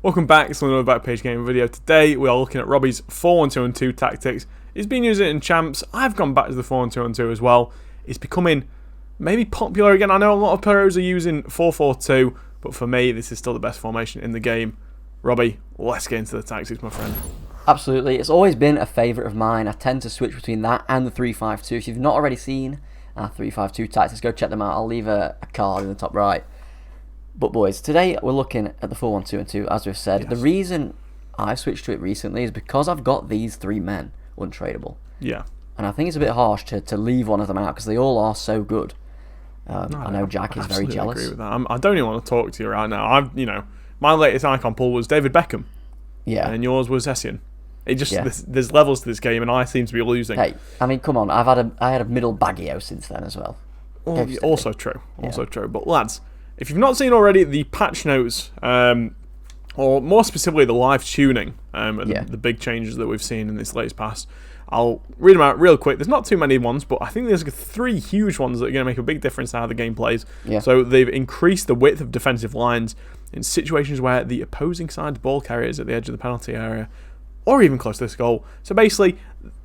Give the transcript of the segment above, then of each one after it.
Welcome back to another Backpage Game video. Today we are looking at Robbie's 4-1-2-2 tactics. He's been using it in Champs. I've gone back to the 4-1-2-2 as well. It's becoming maybe popular again. I know a lot of pros are using 4-4-2, but for me this is still the best formation in the game. Robbie, let's get into the tactics, my friend. Absolutely. It's always been a favourite of mine. I tend to switch between that and the 3-5-2. If you've not already seen our 3-5-2 tactics, go check them out. I'll leave a card in the top right. But boys, today we're looking at the 4-1-2-2, as we've said. Yes. The reason I switched to it recently is because I've got these three men untradeable. Yeah. And I think it's a bit harsh to leave one of them out because they all are so good. I know Jack is very jealous. I agree with that. I don't even want to talk to you right now. My latest icon pull was David Beckham. Yeah. And yours was Essien. It just there's levels to this game, and I seem to be losing. Hey, I mean, come on. I had a middle Baggio since then as well. Also true. But lads, if you've not seen already the patch notes, or more specifically the live tuning, and the big changes that we've seen in this latest pass, I'll read them out real quick. There's not too many ones, but I think there's three huge ones that are going to make a big difference to how the game plays. Yeah. So they've increased the width of defensive lines in situations where the opposing side's ball carrier is at the edge of the penalty area, or even close to this goal. So basically,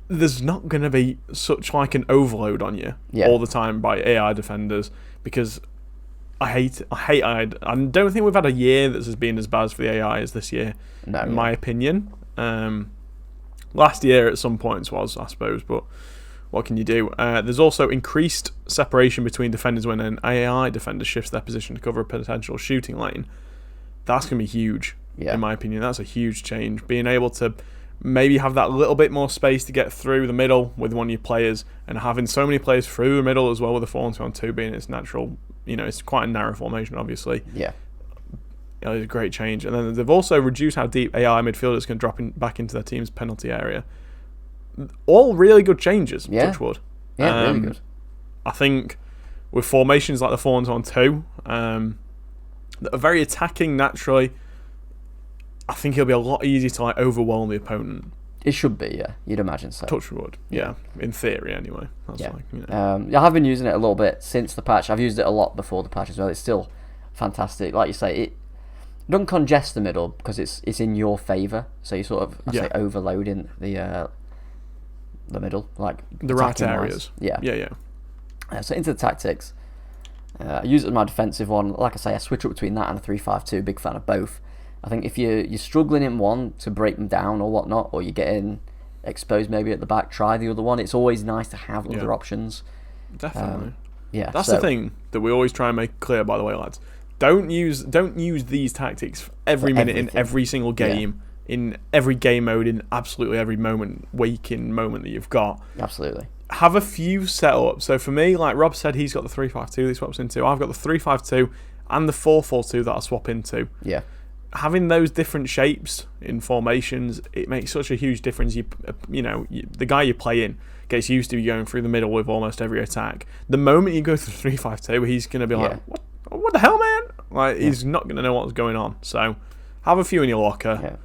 there's not going to be such like an overload on you all the time by AI defenders, because I hate AI. I don't think we've had a year that's been as bad for the AI as this year, in my opinion. Last year at some points was, I suppose, but what can you do? There's also increased separation between defenders when an AI defender shifts their position to cover a potential shooting lane. That's going to be huge, in my opinion. That's a huge change. Being able to maybe have that little bit more space to get through the middle with one of your players, and having so many players through the middle as well with the 4-1-2 being its natural, it's quite a narrow formation, obviously. Yeah. It's a great change. And then they've also reduced how deep AI midfielders can drop back into their team's penalty area. All really good changes, Touchwood. Yeah, really good. I think with formations like the 4-1-2, that are very attacking naturally, I think it'll be a lot easier to overwhelm the opponent. It should be, yeah. You'd imagine so. Touchwood, yeah. In theory, anyway. That's I have been using it a little bit since the patch. I've used it a lot before the patch as well. It's still fantastic. Like you say, it don't congest the middle because it's in your favour. So you sort of say overloading the middle, like the right areas. Yeah. So into the tactics, I use it as my defensive one. Like I say, I switch up between that and a 3-5-2. Big fan of both. I think if you're struggling in one to break them down or whatnot, or you're getting exposed maybe at the back, try the other one. It's always nice to have other options. Definitely. That's the thing that we always try and make clear, by the way, lads. Don't use these tactics every minute in every single game, in every game mode, in absolutely every waking moment that you've got. Absolutely. Have a few setups. So for me, like Rob said, he's got the 3-5-2 that he swaps into. I've got the 3-5-2 and the 4-4-2 that I swap into. Yeah. Having those different shapes in formations, it makes such a huge difference. The guy you're playing gets used to you going through the middle with almost every attack. The moment you go through 3-5-2, he's going to be like, what the hell, man? He's not going to know what's going on. So have a few in your locker. Yeah.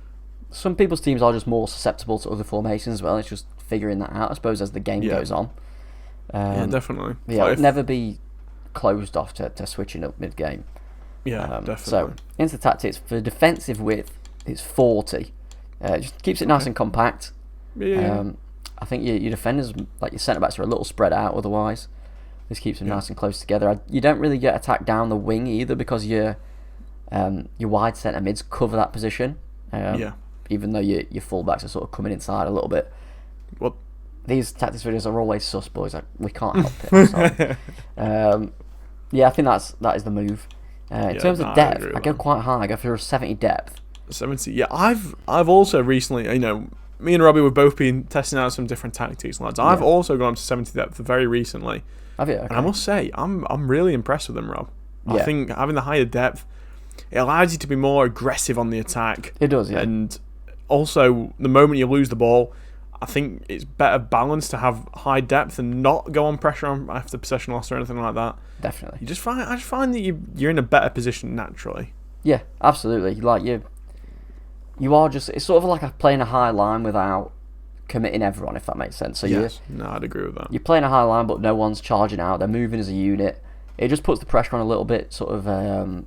Some people's teams are just more susceptible to other formations as well. It's just figuring that out, I suppose, as the game goes on. Definitely. Yeah, never be closed off to switching up mid-game. Yeah, definitely. So, into the tactics, for defensive width, it's 40. Just keeps it nice and compact. Yeah. I think your defenders, like your centre-backs, are a little spread out otherwise. This keeps them nice and close together. You don't really get attacked down the wing either because your wide centre mids cover that position. Even though your full-backs are sort of coming inside a little bit. Well, these tactics videos are always sus, boys. We can't help it. I think that is the move. In terms of depth, I go quite high. I go for a 70 depth. 70, yeah. I've also recently, me and Robbie have both been testing out some different tactics, lads. I've also gone up to 70 depth very recently. Have you? Okay. And I must say, I'm really impressed with them, Rob. I think having the higher depth, it allows you to be more aggressive on the attack. It does, yeah. And also, the moment you lose the ball, I think it's better balanced to have high depth and not go on pressure after possession loss or anything like that. Definitely. I just find that you're in a better position naturally. Yeah, absolutely. Like you are just, it's sort of like playing a high line without committing everyone, if that makes sense. So I'd agree with that. You're playing a high line, but no one's charging out. They're moving as a unit. It just puts the pressure on a little bit, sort of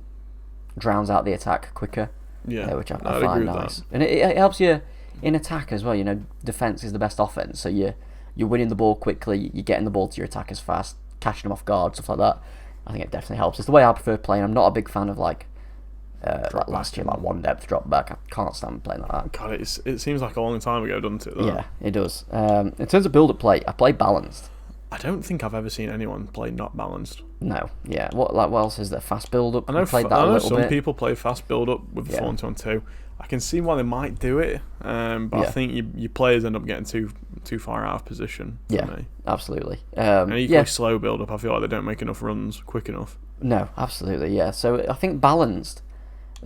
drowns out the attack quicker. Yeah, which I I'd find agree with nice. that. And it helps you in attack as well. You know, defense is the best offense, so you're winning the ball quickly, you're getting the ball to your attackers fast, catching them off guard, stuff like that. I think it definitely helps. It's the way I prefer playing. I'm not a big fan of like last year, like one depth drop back. I can't stand playing like that. God, it seems like a long time ago, doesn't it? Though? Yeah, it does. In terms of build-up play, I play balanced. I don't think I've ever seen anyone play not balanced. No, yeah. What else is there? Fast build-up. I know, played that I a know little some bit. people play fast build-up with the 4-1-2-1-2. I can see why they might do it, but I think your players end up getting too far out of position. For me. Absolutely. And equally slow build-up, I feel like they don't make enough runs quick enough. No, absolutely, yeah. So I think balanced,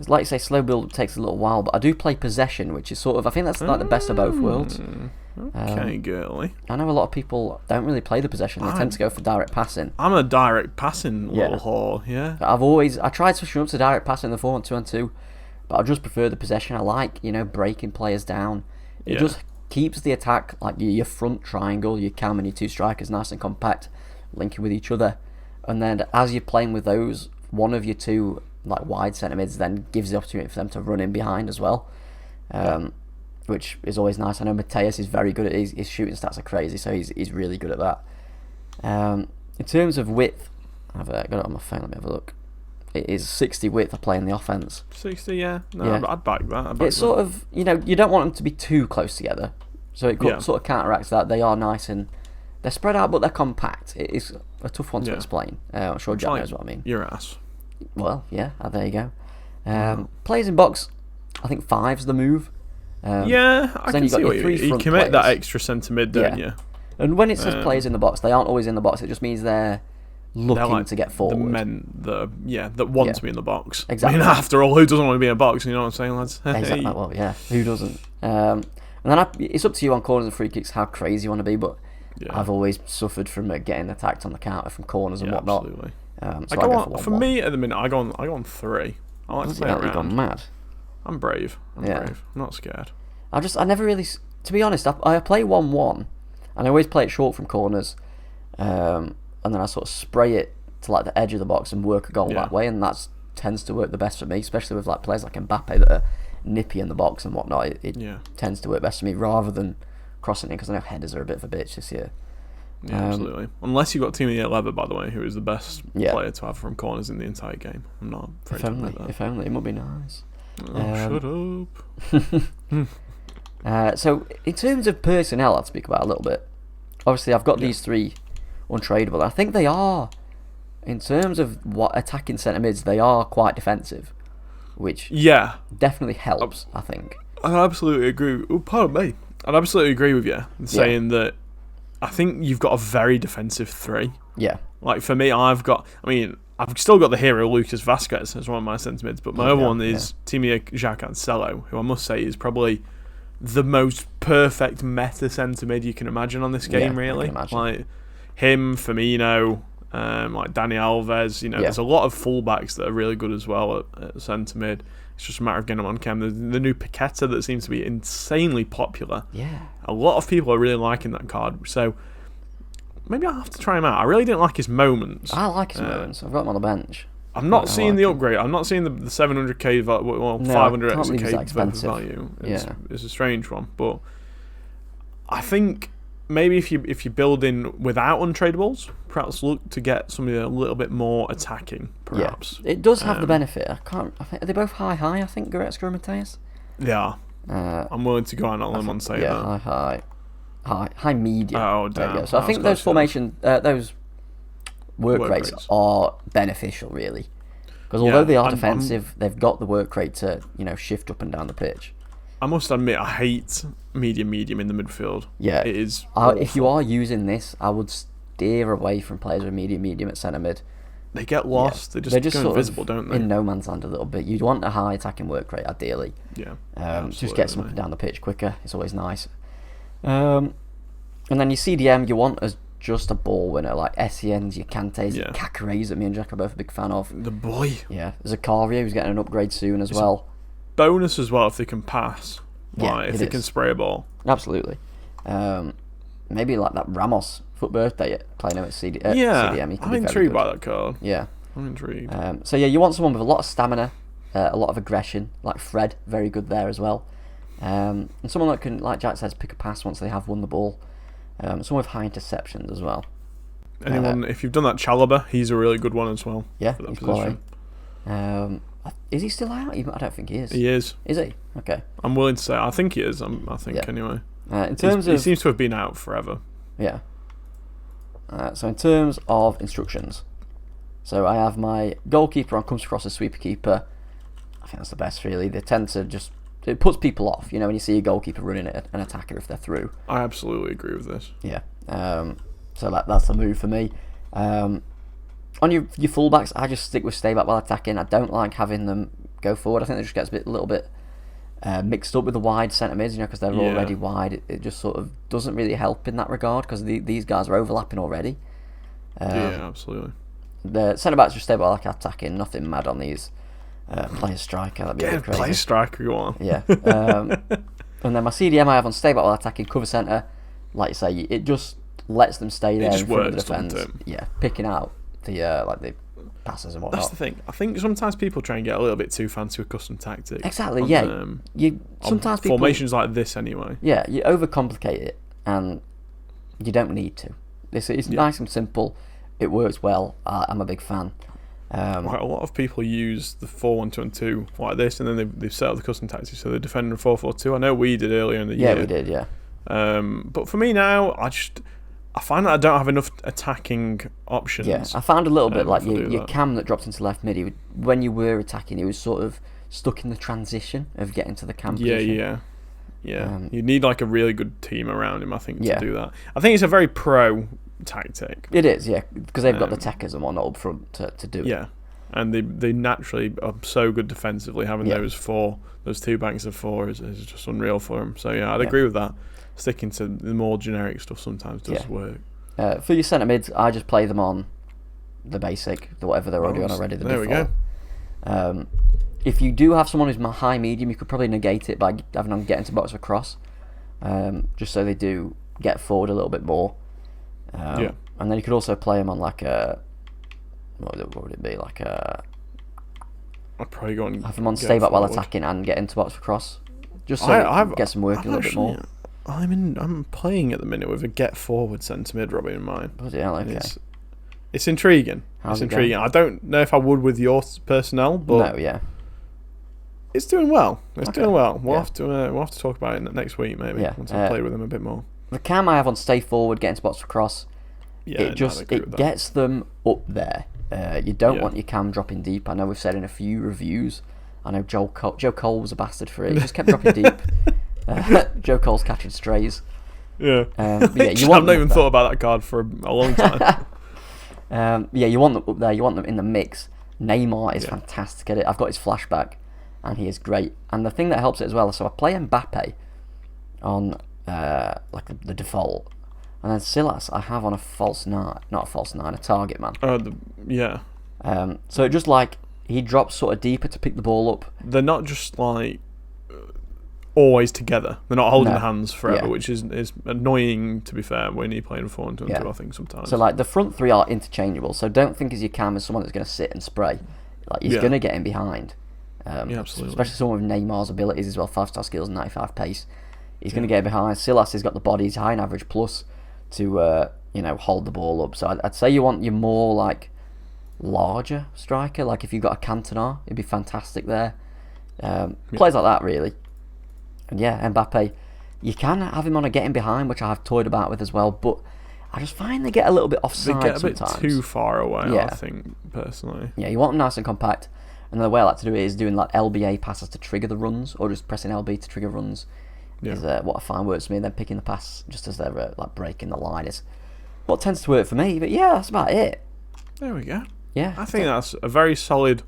like you say, slow build-up takes a little while, but I do play possession, which is sort of, I think that's like the best of both worlds. Okay, girly. I know a lot of people don't really play the possession. They tend to go for direct passing. I'm a direct passing little whore, yeah. I tried switching up to direct passing in the 4-1-2-1-2, but I just prefer the possession. I like, breaking players down. It just keeps the attack, like your front triangle, your cam and your two strikers nice and compact, linking with each other. And then as you're playing with those, one of your two like wide centre mids then gives the opportunity for them to run in behind as well, which is always nice. I know Mateus is very good at his shooting stats are crazy, so he's really good at that. In terms of width, I've got it on my phone. Let me have a look. It is 60 width. I play in the offense. 60, yeah. No, I'd back that. It's sort of, you don't want them to be too close together, so it sort of counteracts that. They are nice and they're spread out, but they're compact. It is a tough one to explain. I'm sure Jack knows what I mean. Your ass. Well, yeah, there you go. Players in box, I think 5's the move. I can see what you commit that extra centre mid, don't you? And when it says players in the box, they aren't always in the box. It just means they're looking to get forward. The men that want to be in the box. Exactly. I mean, after all, who doesn't want to be in a box? You know what I'm saying, lads? Exactly. Well, yeah, who doesn't? And then it's up to you on corners and free kicks how crazy you want to be, but I've always suffered from getting attacked on the counter from corners and whatnot. Absolutely. So I go on, for me at the minute, I go on 3. I like to play around. You've gone mad. I'm brave. I'm brave. I'm not scared. I never really, to be honest, I play 1-1, and I always play it short from corners, and then I sort of spray it to like the edge of the box and work a goal that way, and that tends to work the best for me, especially with like players like Mbappe that are nippy in the box and whatnot. It tends to work best for me rather than crossing it, because I know headers are a bit of a bitch this year. Yeah, absolutely. Unless you've got Timmy Lever, by the way, who is the best player to have from corners in the entire game. I'm not afraid to admit that. If only, it would be nice. Oh, shut up. So, in terms of personnel, I'll speak about a little bit. Obviously, I've got these 3 untradeable. I think they are, in terms of what attacking centre mids, they are quite defensive, which definitely helps, I think. I absolutely agree. Oh, pardon me. I'd absolutely agree with you in saying that I think you've got a very defensive 3. Yeah. Like, for me, I've still got the hero Lucas Vasquez as one of my centre mids, but my other one is Timmy Jacques Cancelo, who I must say is probably the most perfect meta centre mid you can imagine on this game, really. Like, him, Firmino, like Dani Alves, there's a lot of fullbacks that are really good as well at centre mid. It's just a matter of getting them on cam. The new Paqueta that seems to be insanely popular. Yeah. A lot of people are really liking that card, so maybe I'll have to try him out. I really didn't like his moments. I like his moments. I've got him on the bench. I'm not seeing the upgrade. I'm not seeing the 700k, 500 extra value. It's a strange one, but I think maybe if you build in without untradables, perhaps look to get somebody a little bit more attacking. Perhaps it does have the benefit. I think are they both high? I think Goretzka and Mateus. They are. I'm willing to go on them and say that. High medium. Oh damn! So I think those those work rates are beneficial, really, because although they are defensive, they've got the work rate to shift up and down the pitch. I must admit, I hate medium in the midfield. Yeah, it is. If you are using this, I would steer away from players with medium at centre mid. They get lost. They're just go invisible, don't they? In no man's land a little bit. You'd want a high attacking work rate, ideally. Yeah. Just get something down the pitch quicker. It's always nice. And then your CDM, you want as just a ball winner, like Essien's, your Kante's, your Kakure's that me and Jack are both a big fan of. The boy. Yeah. Zakaria, who's getting an upgrade soon as well. Bonus as well if they can pass. If they can spray a ball. Absolutely. Maybe like that Ramos foot birthday playing him at CDM. I'm intrigued by that card. Yeah. I'm intrigued. So you want someone with a lot of stamina, a lot of aggression, like Fred, very good there as well. And someone that can, like Jack says, pick a pass once they have won the ball. Someone with high interceptions as well. Anyone, if you've done that, Chalobah, he's a really good one as well. Yeah, for that he's position. quality. Is he still out? I don't think he is. He is. Is he? Okay. I'm willing to say. I think he is. I think anyway. In terms of, he seems to have been out forever. Yeah. So in terms of instructions, so I have my goalkeeper on comes across as sweeper keeper. I think that's the best, really. They tend to just, it puts people off, when you see a goalkeeper running at an attacker if they're through. I absolutely agree with this. Yeah. So that's the move for me. On your fullbacks, I just stick with stay back while attacking. I don't like having them go forward. I think it just gets a little bit mixed up with the wide centre mids, because they're already wide. It just sort of doesn't really help in that regard because these guys are overlapping already. Yeah, absolutely. The centre backs just stay back like attacking. Nothing mad on these. Play a striker. That'd be a bit crazy. Play a striker, go on. Yeah. And then my CDM I have on stay back while attacking, cover centre. Like you say, it just lets them stay there in front of the defence. Yeah, picking out the passes and whatnot. That's the thing. I think sometimes people try and get a little bit too fancy with custom tactics. Exactly. Yeah. Sometimes people, formations like this anyway. Yeah, you overcomplicate it, and you don't need to. It's nice and simple. It works well. I'm a big fan. Quite a lot of people use the 4-1-2-2 like this, and then they've set up the custom tactics, so they're defending 4-4-2. I know we did earlier in the year. Yeah, we did. Yeah. But for me now, I find that I don't have enough attacking options. Yeah, I found a little bit like your Cam that dropped into left mid. When you were attacking, he was sort of stuck in the transition of getting to the Cam position. Yeah. You need like a really good team around him, I think, to do that. I think it's a very pro tactic. It is, yeah, because they've got the techers and whatnot up front to do it. Yeah, and they naturally are so good defensively. Having those two banks of four is just unreal for them. So yeah, I'd agree with that. Sticking to the more generic stuff sometimes does work. For your centre mids, I just play them on the basic, whatever they're already on already. The default. There we go. If you do have someone who's high medium, you could probably negate it by having them get into box across, just so they do get forward a little bit more. And then you could also play them on like a, what would it be, like a, I'd probably go and have them on stay back while attacking and get into box across, just so get some work a little bit more. I'm playing at the minute with a get forward centre mid Robbie in mind. Bloody hell, okay. It's intriguing. How's it's it intriguing. going? I don't know if I would with your personnel, but it's doing well. It's doing well. We'll have to talk about it next week maybe once I play with them a bit more. The Cam I have on stay forward, get into box across. Yeah, it gets them up there. You don't want your Cam dropping deep. I know we've said in a few reviews. I know Joe Cole was a bastard for it. He just kept dropping deep. Joe Cole's catching strays. Yeah. I've not even thought about that card for a long time. You want them up there. You want them in the mix. Neymar is fantastic at it. I've got his flashback, and he is great. And the thing that helps it as well, so I play Mbappe on like the default, and then Silas I have on a false nine, not a false nine, a target man. So it just like he drops sort of deeper to pick the ball up. They're not just like always together. They're not holding the hands forever, which is annoying, to be fair, when you're playing 4-2-2, I think, sometimes. So, like, the front three are interchangeable, so don't think as your Cam as someone that's going to sit and spray. Like, he's going to get in behind. Absolutely. Especially someone with Neymar's abilities as well, 5-star skills, 95 pace. He's going to get in behind. Silas has got the body, he's high and average plus to, hold the ball up. So I'd say you want your more, like, larger striker. Like, if you've got a Cantona, it'd be fantastic there. Plays like that, really. And Mbappe, you can have him on a getting behind, which I have toyed about with as well, but I just find they get a little bit offside sometimes. They get a bit too far away, I think, personally. Yeah, you want them nice and compact, and the way I like to do it is doing like LBA passes to trigger the runs, or just pressing LB to trigger runs is what I find works for me, and then picking the pass just as they're like breaking the line is what tends to work for me, but that's about it. There we go. Yeah. I think that's a very solid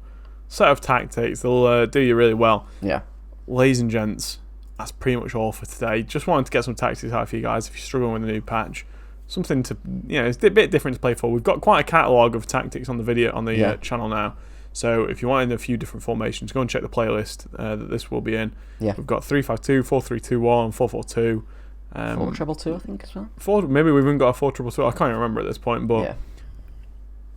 set of tactics. They'll do you really well. Yeah. Ladies and gents, that's pretty much all for today. Just wanted to get some tactics out for you guys if you're struggling with a new patch. Something to, it's a bit different to play for. We've got quite a catalogue of tactics on the video, on the channel now. So if you wanted a few different formations, go and check the playlist that this will be in. Yeah. We've got 3-5-2, 4-3-2-1, 4-4-2. 4-3-2, I think, as well. Maybe we've even got a 4-3-2. I can't even remember at this point, but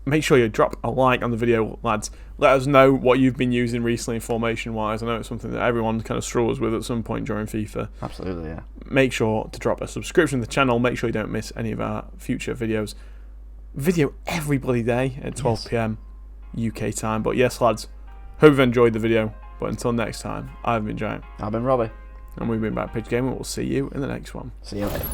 make sure you drop a like on the video, lads. Let us know what you've been using recently formation-wise. I know it's something that everyone kind of struggles with at some point during FIFA. Absolutely, yeah. Make sure to drop a subscription to the channel. Make sure you don't miss any of our future videos. Video every bloody day at 12 p.m. UK time. But yes, lads, hope you've enjoyed the video. But until next time, I've been Giant. I've been Robbie. And we've been Backpage Gaming. We'll see you in the next one. See you later.